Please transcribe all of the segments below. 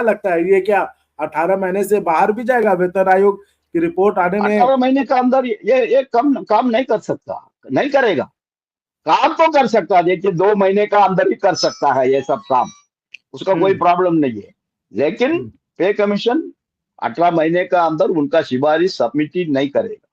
लगता है ये क्या 18 महीने से बाहर भी जाएगा वेतन आयोग की रिपोर्ट आने में? 18 महीने का अंदर ये काम नहीं कर सकता, नहीं करेगा। काम तो कर सकता है, देखिए 2 महीने का अंदर ही कर सकता है ये सब काम, उसका कोई प्रॉब्लम नहीं है। लेकिन पे कमीशन 18 महीने का अंदर उनका सिफारिश सबमिट नहीं करेगा।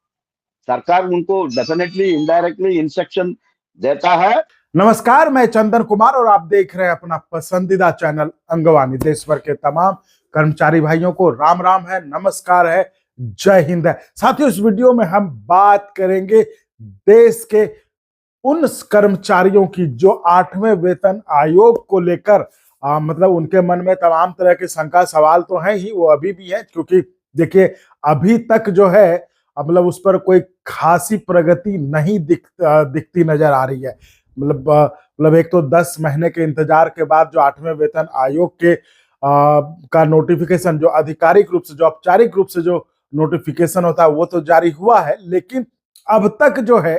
सरकार उनको डेफिनेटली इनडायरेक्टली इंस्ट्रक्शन देता है। नमस्कार, मैं चंदन कुमार और आप देख रहे हैं अपना पसंदीदा चैनल अंगवानी। देश भर के तमाम कर्मचारी भाइयों को राम राम है, नमस्कार है, जय हिंद है। साथियों, इस वीडियो में हम बात करेंगे देश के उन कर्मचारियों की जो 8वें वेतन आयोग को लेकर मतलब उनके मन में तमाम तरह के शंका सवाल तो हैं ही, वो अभी भी है। क्योंकि देखिए, अभी तक जो है मतलब उस पर कोई खासी प्रगति नहीं दिखती नजर आ रही है। मतलब एक तो 10 महीने के इंतजार के बाद जो 8वें वेतन आयोग के का नोटिफिकेशन, जो आधिकारिक रूप से, जो औपचारिक रूप से जो नोटिफिकेशन होता है वो तो जारी हुआ है, लेकिन अब तक जो है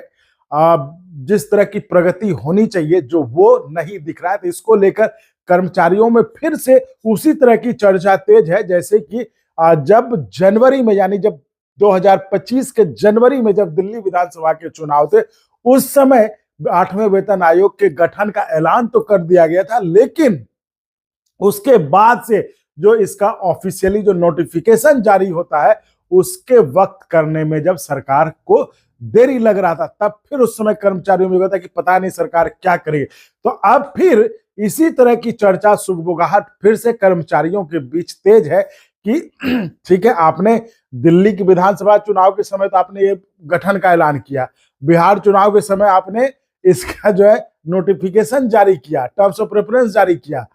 जिस तरह की प्रगति होनी चाहिए जो वो नहीं दिख रहा है। तो इसको लेकर कर्मचारियों में फिर से उसी तरह की चर्चा तेज है जैसे कि जब जनवरी में, यानी जब 2025 के जनवरी में जब दिल्ली विधानसभा के चुनाव थे, उस समय 8वें वेतन आयोग के गठन का ऐलान तो कर दिया गया था, लेकिन उसके बाद से जो इसका ऑफिशियली जो नोटिफिकेशन जारी होता है उसके वक्त करने में जब सरकार को देरी लग रहा था, तब फिर उस समय कर्मचारियों में था कि पता नहीं सरकार क्या करेगी। तो अब फिर इसी तरह की चर्चा, सुगबुगाहट फिर से कर्मचारियों के बीच तेज है कि ठीक है, आपने दिल्ली की विधानसभा चुनाव के समय तो आपने ये गठन का ऐलान किया, बिहार चुनाव के समय आपने इसका जो है नोटिफिकेशन जारी किया, टर्म्स ऑफ रेफरेंस जारी किया,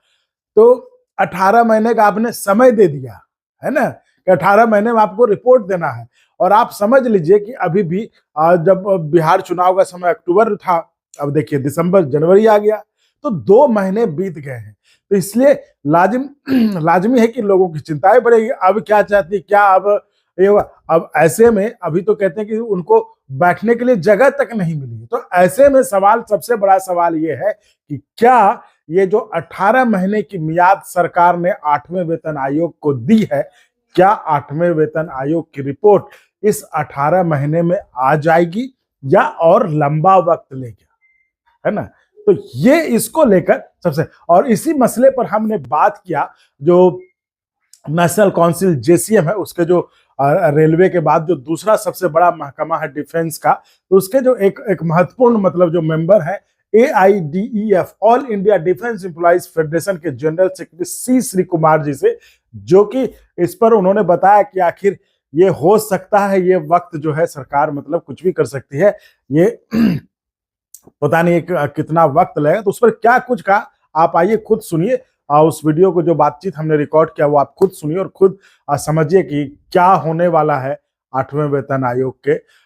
तो 18 महीने का आपने समय दे दिया है ना, कि 18 महीने में आपको रिपोर्ट देना है। और आप समझ लीजिए कि अभी भी जब बिहार चुनाव का समय अक्टूबर था, अब देखिए दिसंबर जनवरी आ गया, तो 2 महीने बीत गए हैं। तो इसलिए लाजमी है कि लोगों की चिंताएं बढ़ेगी। अब क्या चाहती, क्या अब ऐसे में अभी तो कहते हैं कि उनको बैठने के लिए जगह तक नहीं मिली। तो ऐसे में सवाल, सबसे बड़ा सवाल ये है कि क्या ये जो 18 महीने की मियाद सरकार ने 8वें वेतन आयोग को दी है, क्या 8वें वेतन आयोग की रिपोर्ट इस 18 महीने में आ जाएगी या और लंबा वक्त लेगा, है ना? तो ये इसको लेकर सबसे, और इसी मसले पर हमने बात किया जो नेशनल काउंसिल जेसीएम है, उसके जो रेलवे के बाद जो दूसरा सबसे बड़ा महकमा है डिफेंस का, तो उसके जो एक महत्वपूर्ण मतलब जो मेंबर है AIDEF, all India defence employees federation के general secretary C Shri Kumar ji से, जो कि इस पर उन्होंने बताया कि आखिर ये हो सकता है, ये वक्त जो है सरकार मतलब कुछ भी कर सकती है, ये पता नहीं कितना वक्त लगेगा। तो उस पर क्या कुछ कहा, आप आइए खुद सुनिए। उस वीडियो को जो बातचीत हमने रिकॉर्ड किया वो आप खुद सुनिए और खुद समझिए कि क्या होने वाला है 8वें वेतन आयोग के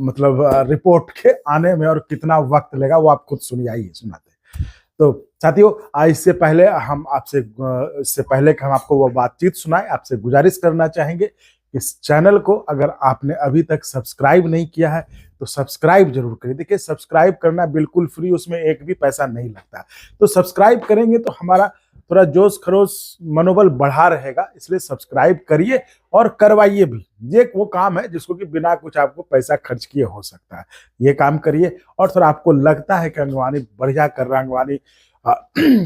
मतलब रिपोर्ट के आने में और कितना वक्त लगेगा, वो आप खुद सुनिए। आइए सुनाते। तो साथियों, इससे पहले कि हम आपको वो बातचीत सुनाए, आपसे गुजारिश करना चाहेंगे, इस चैनल को अगर आपने अभी तक सब्सक्राइब नहीं किया है तो सब्सक्राइब जरूर करिए। देखिए, सब्सक्राइब करना बिल्कुल फ्री, उसमें एक भी पैसा नहीं लगता। तो सब्सक्राइब करेंगे तो हमारा थोड़ा जोश खरोश मनोबल बढ़ा रहेगा, इसलिए सब्सक्राइब करिए और करवाइए भी। ये वो काम है जिसको कि बिना कुछ आपको पैसा खर्च किए हो सकता है। ये काम करिए और थोड़ा आपको लगता है कि अंगवानी बढ़िया कर रहा है, अंगवानी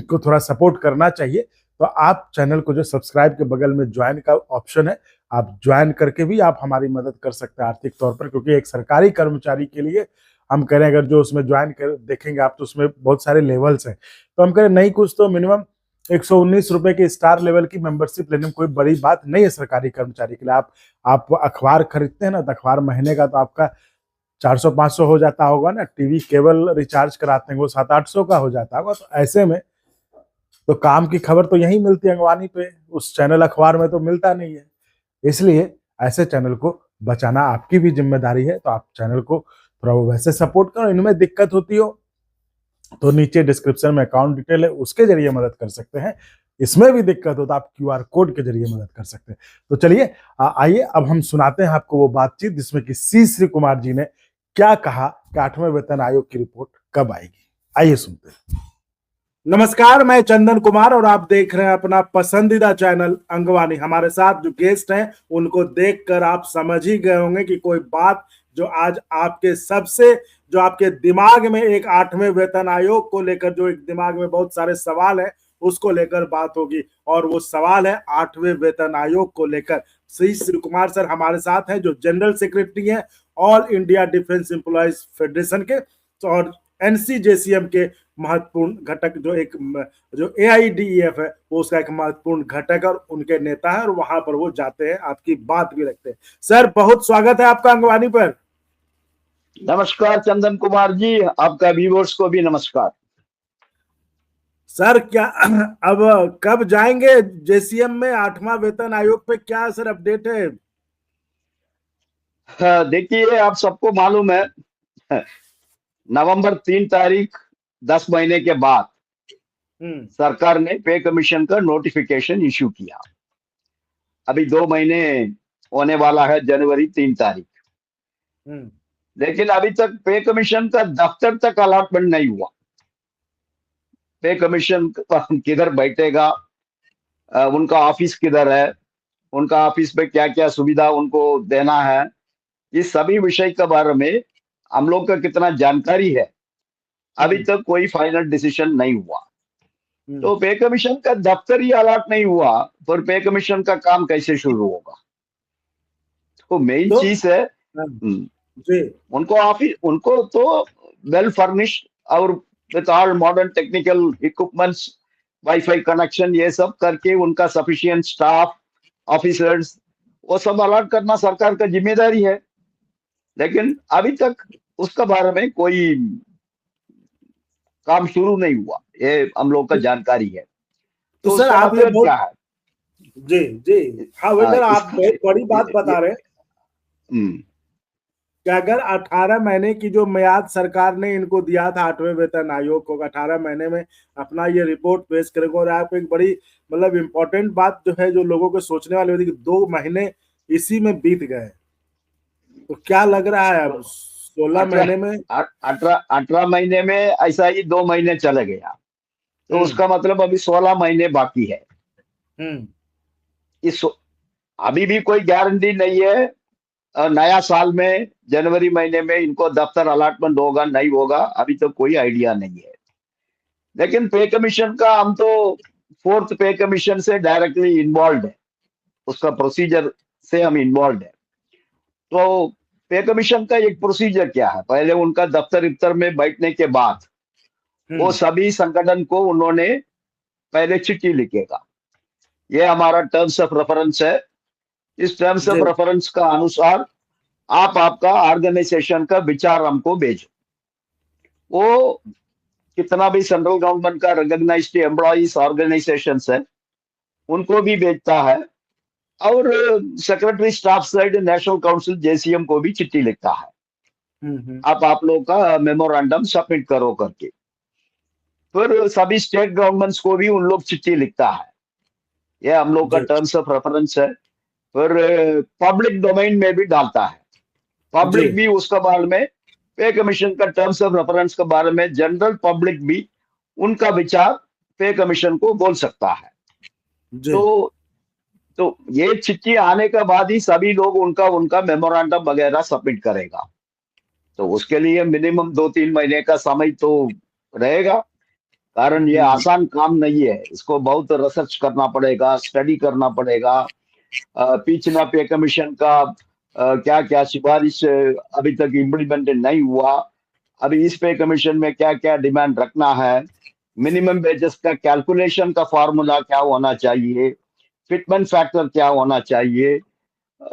को थोड़ा सपोर्ट करना चाहिए, तो आप चैनल को जो सब्सक्राइब के बगल में ज्वाइन का ऑप्शन है, आप ज्वाइन करके भी आप हमारी मदद कर सकते हैं आर्थिक तौर पर। क्योंकि एक सरकारी कर्मचारी के लिए हम कह रहे हैं, अगर जो उसमें ज्वाइन कर देखेंगे आप तो उसमें बहुत सारे लेवल्स हैं, तो हम कह रहे हैं नहीं कुछ तो मिनिमम 119 रुपए की स्टार लेवल की मेंबरशिप लेने में कोई बड़ी बात नहीं है सरकारी कर्मचारी के लिए। आप अखबार खरीदते हैं ना, तो अखबार महीने का तो आपका 400-500 हो जाता होगा ना, टीवी केबल रिचार्ज कराते हैं वो 700-800 का हो जाता होगा। तो ऐसे में तो काम की खबर तो यही मिलती है अंगवानी पे, उस चैनल अखबार में तो मिलता नहीं है। इसलिए ऐसे चैनल को बचाना आपकी भी जिम्मेदारी है। तो आप चैनल को थोड़ा वैसे सपोर्ट करो। इनमें दिक्कत होती हो तो नीचे डिस्क्रिप्शन में अकाउंट डिटेल है, उसके जरिए मदद कर सकते हैं। इसमें भी दिक्कत हो तो आप QR कोड के जरिए मदद कर सकते हैं। तो चलिए आइए अब हम सुनाते हैं आपको वो बातचीत जिसमें कि C श्री कुमार जी ने क्या कहा कि 8वें वेतन आयोग की रिपोर्ट कब आएगी। आइए सुनते हैं। नमस्कार, मैं चंदन कुमार और आप देख रहे हैं अपना पसंदीदा चैनल अंगवानी। हमारे साथ जो गेस्ट हैं उनको देखकर आप समझ ही गए होंगे कि कोई बात जो आज आपके सबसे जो आपके दिमाग में एक 8वें वेतन आयोग को लेकर जो एक दिमाग में बहुत सारे सवाल है उसको लेकर बात होगी, और वो सवाल है 8वें वेतन आयोग को लेकर। श्री कुमार सर हमारे साथ हैं जो जनरल सेक्रेटरी हैं all India defence employees federation के, और एनसीजेसीएम के महत्वपूर्ण घटक जो एआईडीईएफ है वो उसका एक महत्वपूर्ण घटक और उनके नेता है, और वहां पर वो जाते हैं, आपकी बात भी रखते हैं। सर बहुत स्वागत है आपका अंगवानी पर। नमस्कार चंदन कुमार जी, आपका व्यूअर्स को भी नमस्कार। सर क्या अब कब जाएंगे जेसीएम में 8वां वेतन आयोग पे, क्या सर अपडेट है? देखिए, आप सबको मालूम है, नवंबर 3 तारीख 10 महीने के बाद हम्म। सरकार ने पे कमीशन का नोटिफिकेशन इश्यू किया। अभी 2 महीने होने वाला है, जनवरी 3 तारीख। हम्म। लेकिन अभी तक पे कमीशन का दफ्तर तक अलॉटमेंट नहीं हुआ। पे कमीशन किधर बैठेगा, उनका ऑफिस किधर है, उनका ऑफिस में क्या क्या सुविधा उनको देना है, इस सभी विषय के बारे में हम लोग का कितना जानकारी है, अभी तक कोई फाइनल डिसीजन नहीं हुआ। तो पे कमीशन का दफ्तर ही अलॉट नहीं हुआ, पर पे कमीशन का काम कैसे शुरू होगा? तो मेन तो चीज है, हाँ, हम्म, जी उनको ऑफिस, उनको तो वेल फर्निश्ड और with all modern technical equipments, wifi connection, ये सब करके उनका सफिशिएंट स्टाफ, ऑफिसर्स, वो सब अलॉट करना सरकार का जिम्मेदारी है। लेकिन अभी तक उसके बारे में कोई काम शुरू नहीं हुआ, ये हम लोग का जानकारी है। तो तो सर उसका आप ये मतलब क्या बहुत है? जी जी हाँ वेदर आप इसका बहुत बड़ी बात बता रहे हैं हम्म, कि अगर 18 महीने की जो मियाद सरकार ने इनको दिया था 8वें वेतन आयोग को, 18 महीने में अपना ये रिपोर्ट पेश करेंगे, और आप एक बड़ी मतलब इम्पोर्टेंट बात जो है जो लोगों को सोचने वाली होती है कि 2 महीने इसी में बीत गए, तो क्या लग रहा है तो अब 16 महीने में? 18 महीने में ऐसा ही 2 महीने चले गया, तो हम्म। उसका मतलब अभी 16 महीने बाकी है। हम्म। इस अभी भी कोई गारंटी नहीं है, नया साल में जनवरी महीने में इनको दफ्तर अलॉटमेंट होगा नहीं होगा, अभी तो कोई आइडिया नहीं है। लेकिन पे कमीशन का हम तो फोर्थ पे कमीशन से डायरेक्टली इन्वॉल्व है, उसका प्रोसीजर से हम इन्वॉल्व है। तो पे कमीशन का एक प्रोसीजर क्या है, पहले उनका दफ्तर इफ्तर में बैठने के बाद वो हम्म। सभी संगठन को उन्होंने पहले चिट्ठी लिखेगा, ये हमारा टर्म्स ऑफ रेफरेंस है, इस टर्म्स ऑफ जी रेफरेंस का अनुसार आप आपका ऑर्गेनाइजेशन का विचार हमको भेजो। वो कितना भी सेंट्रल गवर्नमेंट का रिकॉग्नाइज्ड एम्प्लॉइज ऑर्गेनाइजेशन है उनको भी भेजता है, और secretary staff side national council JCM को भी चिट्ठी लिखता है, हम्म। आप लोग का मेमोरेंडम सबमिट करो करके। फिर सभी स्टेट गवर्नमेंट्स को भी उन लोग चिट्ठी लिखता है, ये हम लोग का जी टर्म्स ऑफ रेफरेंस है। फिर पब्लिक डोमेन में भी डालता है, जी पब्लिक भी उसके बारे में, पे कमीशन का टर्म्स ऑफ रेफरेंस के बारे में जनरल पब्लिक भी उनका विचार पे कमीशन को बोल सकता है। जी तो तो ये चिट्ठी आने के बाद ही सभी लोग उनका उनका मेमोरेंडम वगैरह सबमिट करेगा। तो उसके लिए मिनिमम 2-3 महीने का समय तो रहेगा, कारण ये हम्म। आसान काम नहीं है, इसको बहुत रिसर्च करना पड़ेगा, स्टडी करना पड़ेगा। पिछला पे कमीशन का क्या क्या सिफारिश अभी तक इम्प्लीमेंटेड नहीं हुआ, अभी इस पे कमीशन में क्या क्या डिमांड रखना है, मिनिमम वेजेस का कैलकुलेशन का फॉर्मूला क्या होना चाहिए, फिटमेंट फैक्टर क्या होना चाहिए,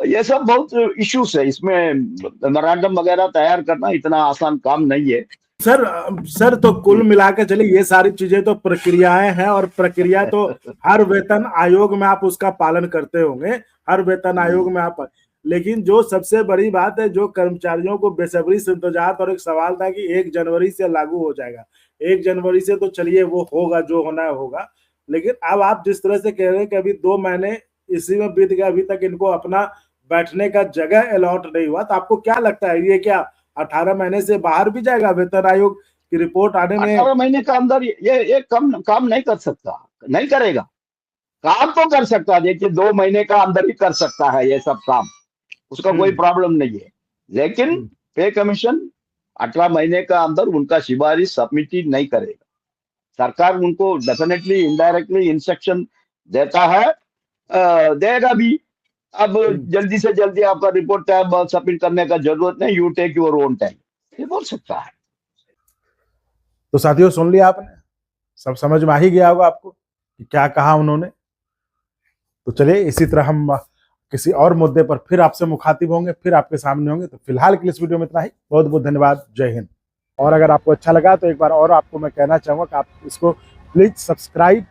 ये सब बहुत इश्यूज है इसमें। मेमोरेंडम वगैरह तैयार करना इतना आसान काम नहीं है। सर सर तो कुल मिला के चलिए ये सारी चीजें तो प्रक्रियाएं हैं, और प्रक्रिया तो हर वेतन आयोग में आप उसका पालन करते होंगे, हर वेतन आयोग में आप। लेकिन जो सबसे बड़ी बात है, जो कर्मचारियों को बेसब्री से इंतजार था और एक सवाल था कि 1 जनवरी से लागू हो जाएगा, 1 जनवरी से तो चलिए वो होगा जो होना है होगा, लेकिन अब आप जिस तरह से कह रहे हैं कि अभी 2 महीने इसी में बीत गया, अभी तक इनको अपना बैठने का जगह अलॉट नहीं हुआ, तो आपको क्या लगता है ये क्या 18 महीने से बाहर भी जाएगा वेतन आयोग, कि रिपोर्ट आने में 18 महीने का अंदर ये काम नहीं कर सकता, नहीं करेगा। काम तो कर सकता है, देखिए 2 महीने का अंदर ही कर सकता है ये सब काम, उसका कोई प्रॉब्लम नहीं है। लेकिन पे कमीशन 18 महीने का अंदर उनका सिफारिश सबमिट नहीं करेगा। सरकार उनको डेफिनेटली इनडायरेक्टली इंस्ट्रक्शन देता है, देगा भी। अब जल्दी से जल्दी आपका रिपोर्ट टाइम सबमिट करने का जरूरत नहीं, you take your own time, ये बोल सकता है। तो साथियों सुन लिया आपने, सब समझ में आ ही गया होगा आपको कि क्या कहा उन्होंने। तो चलिए इसी तरह हम किसी और मुद्दे पर फिर आपसे मुखातिब होंगे, फिर आपके सामने होंगे। तो फिलहाल के लिए इस वीडियो में इतना ही। बहुत बहुत धन्यवाद। जय हिंद। और अगर आपको अच्छा लगा तो एक बार और आपको मैं कहना चाहूंगा कि आप इसको प्लीज सब्सक्राइब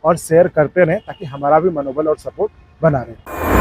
और शेयर करते रहें ताकि हमारा भी मनोबल और सपोर्ट बना रहे।